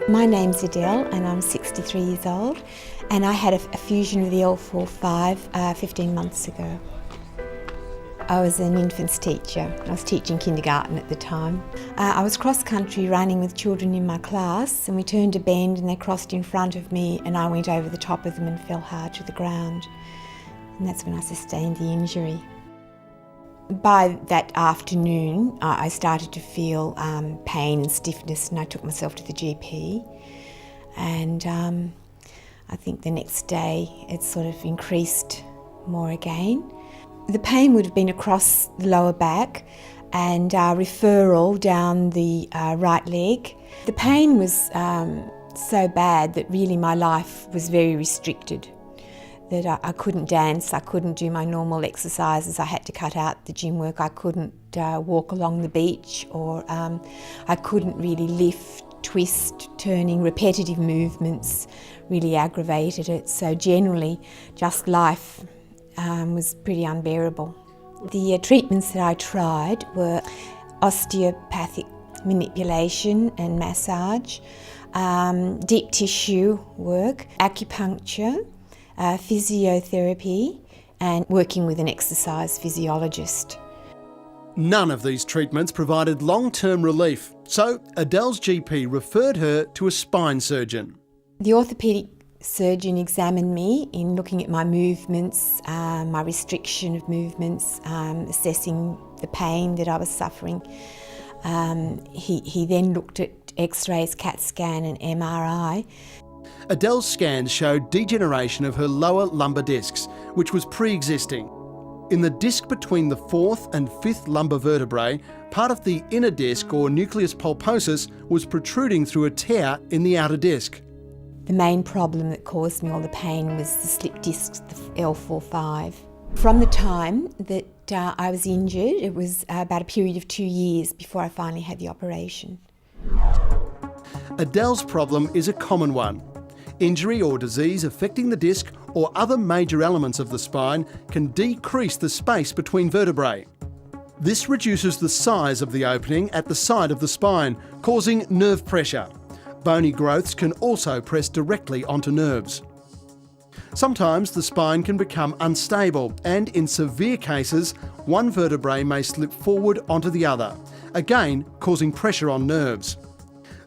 My name's Adele and I'm 63 years old, and I had a fusion of the L4-5 15 months ago. I was an infants teacher. I was teaching kindergarten at the time. I was cross-country running with children in my class, and we turned a bend and they crossed in front of me and I went over the top of them and fell hard to the ground. And that's when I sustained the injury. By that afternoon, I started to feel pain and stiffness, and I took myself to the GP. And I think the next day it sort of increased more again. The pain would have been across the lower back and referral down the right leg. The pain was so bad that really my life was very restricted. That I couldn't dance, I couldn't do my normal exercises, I had to cut out the gym work, I couldn't walk along the beach, or I couldn't really lift, twist, turning, repetitive movements really aggravated it. So generally, just life was pretty unbearable. The treatments that I tried were osteopathic manipulation and massage, deep tissue work, acupuncture, physiotherapy, and working with an exercise physiologist. None of these treatments provided long-term relief, so Adele's GP referred her to a spine surgeon. The orthopaedic surgeon examined me in looking at my movements, my restriction of movements, assessing the pain that I was suffering. He then looked at X-rays, CAT scan and MRI. Adele's scans showed degeneration of her lower lumbar discs, which was pre-existing. In the disc between the 4th and 5th lumbar vertebrae, part of the inner disc, or nucleus pulposus, was protruding through a tear in the outer disc. The main problem that caused me all the pain was the slip discs, the L4-5. From the time that I was injured, it was about a period of 2 years before I finally had the operation. Adele's problem is a common one. Injury or disease affecting the disc or other major elements of the spine can decrease the space between vertebrae. This reduces the size of the opening at the side of the spine, causing nerve pressure. Bony growths can also press directly onto nerves. Sometimes the spine can become unstable, and in severe cases, one vertebrae may slip forward onto the other, again causing pressure on nerves.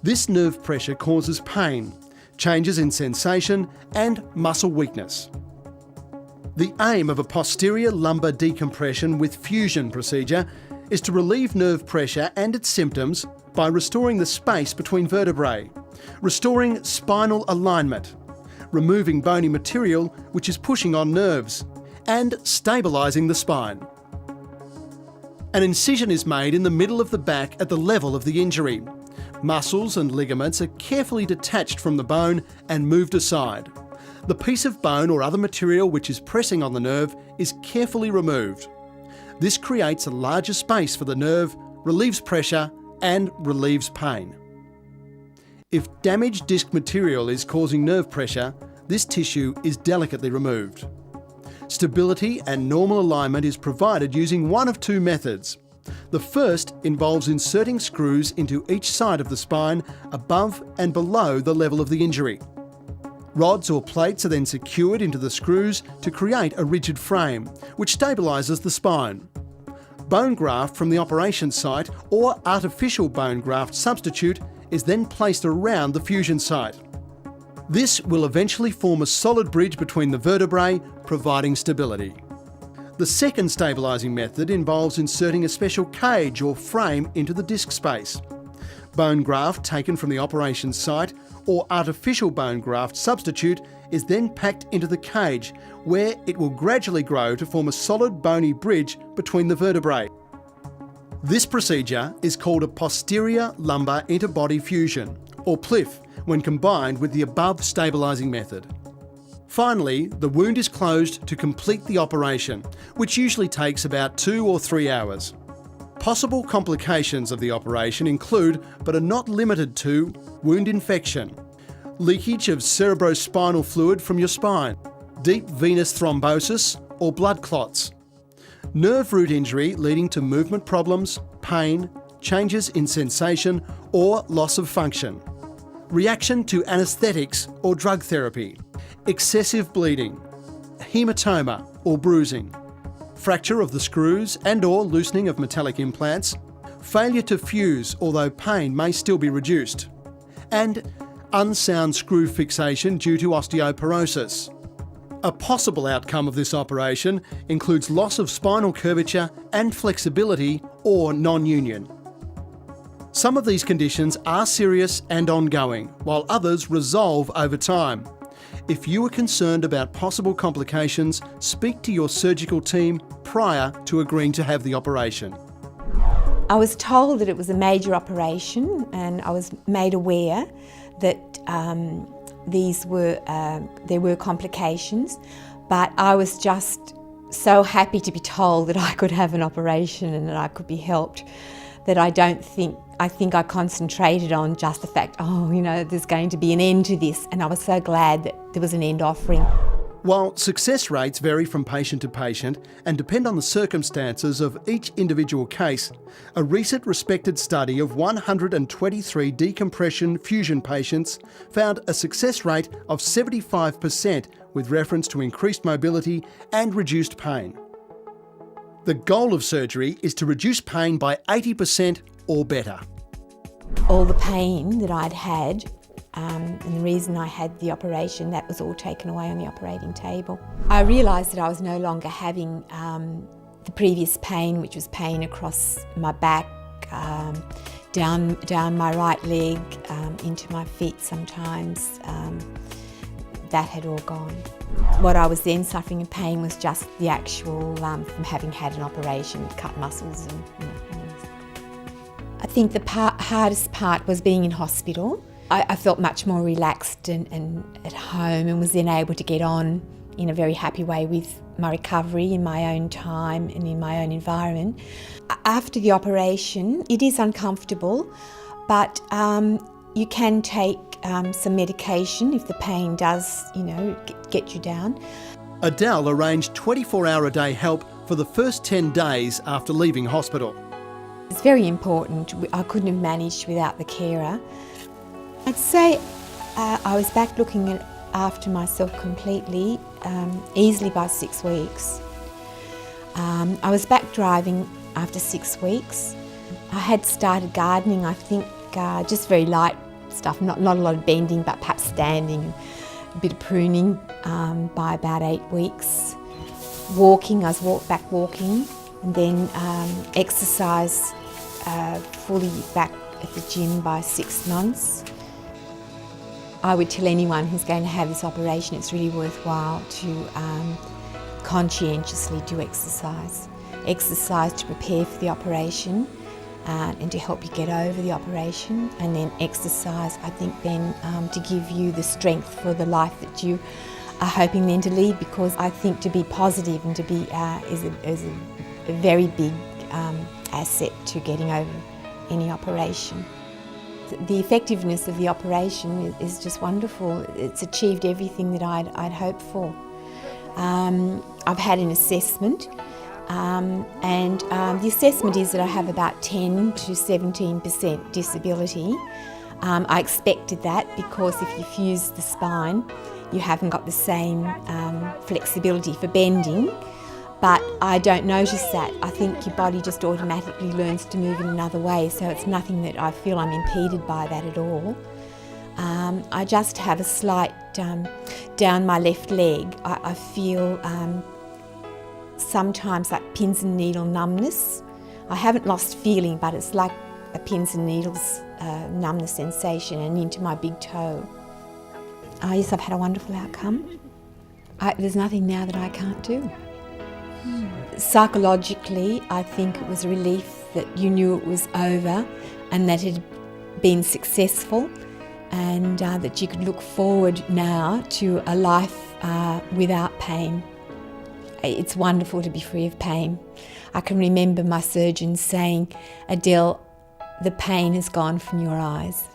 This nerve pressure causes pain, changes in sensation and muscle weakness. The aim of a posterior lumbar decompression with fusion procedure is to relieve nerve pressure and its symptoms by restoring the space between vertebrae, restoring spinal alignment, removing bony material which is pushing on nerves, and stabilising the spine. An incision is made in the middle of the back at the level of the injury. Muscles and ligaments are carefully detached from the bone and moved aside. The piece of bone or other material which is pressing on the nerve is carefully removed. This creates a larger space for the nerve, relieves pressure and relieves pain. If damaged disc material is causing nerve pressure, this tissue is delicately removed. Stability and normal alignment is provided using one of two methods. The first involves inserting screws into each side of the spine above and below the level of the injury. Rods or plates are then secured into the screws to create a rigid frame, which stabilises the spine. Bone graft from the operation site or artificial bone graft substitute is then placed around the fusion site. This will eventually form a solid bridge between the vertebrae, providing stability. The second stabilising method involves inserting a special cage or frame into the disc space. Bone graft taken from the operation site or artificial bone graft substitute is then packed into the cage, where it will gradually grow to form a solid bony bridge between the vertebrae. This procedure is called a posterior lumbar interbody fusion, or PLIF, when combined with the above stabilising method. Finally, the wound is closed to complete the operation, which usually takes about 2 or 3 hours. Possible complications of the operation include, but are not limited to, wound infection, leakage of cerebrospinal fluid from your spine, deep venous thrombosis or blood clots, nerve root injury leading to movement problems, pain, changes in sensation or loss of function. reaction to anaesthetics or drug therapy, excessive bleeding, hematoma or bruising, fracture of the screws and/or loosening of metallic implants, failure to fuse although pain may still be reduced, and unsound screw fixation due to osteoporosis. A possible outcome of this operation includes loss of spinal curvature and flexibility or non-union. Some of these conditions are serious and ongoing, while others resolve over time. If you are concerned about possible complications, speak to your surgical team prior to agreeing to have the operation. I was told that it was a major operation, and I was made aware that there were complications, but I was just so happy to be told that I could have an operation and that I could be helped, that I think I concentrated on just the fact, there's going to be an end to this, and I was so glad that there was an end offering. While success rates vary from patient to patient and depend on the circumstances of each individual case, a recent respected study of 123 decompression fusion patients found a success rate of 75% with reference to increased mobility and reduced pain. The goal of surgery is to reduce pain by 80% or better. All the pain that I'd had, and the reason I had the operation, that was all taken away on the operating table. I realised that I was no longer having the previous pain, which was pain across my back, down my right leg, into my feet sometimes. That had all gone. What I was then suffering in pain was just the actual from having had an operation, cut muscles and things. I think the hardest part was being in hospital. I felt much more relaxed and at home, and was then able to get on in a very happy way with my recovery in my own time and in my own environment. After the operation, it is uncomfortable, but you can take some medication if the pain does, get you down. Adele arranged 24-hour-a-day help for the first 10 days after leaving hospital. It's very important. I couldn't have managed without the carer. I'd say I was back looking after myself completely, easily by 6 weeks. I was back driving after 6 weeks. I had started gardening, I think, just very light stuff, not a lot of bending, but perhaps standing, a bit of pruning by about 8 weeks. Walking, I was back walking, and then exercise fully back at the gym by 6 months. I would tell anyone who's going to have this operation it's really worthwhile to conscientiously do exercise. Exercise to prepare for the operation and to help you get over the operation, and then exercise, I think, then to give you the strength for the life that you are hoping then to lead, because I think to be positive and to be is a very big asset to getting over any operation. The effectiveness of the operation is just wonderful. It's achieved everything that I'd hoped for. I've had an assessment, and the assessment is that I have about 10 to 17% disability. I expected that, because if you fuse the spine, you haven't got the same flexibility for bending. But I don't notice that. I think your body just automatically learns to move in another way, so it's nothing that I feel I'm impeded by that at all. I just have a slight, down my left leg, I feel sometimes like pins and needle numbness. I haven't lost feeling, but it's like a pins and needles numbness sensation, and into my big toe. Yes, I've had a wonderful outcome. There's nothing now that I can't do. Psychologically, I think it was a relief that you knew it was over and that it had been successful, and that you could look forward now to a life without pain. It's wonderful to be free of pain. I can remember my surgeon saying, "Adele, the pain has gone from your eyes."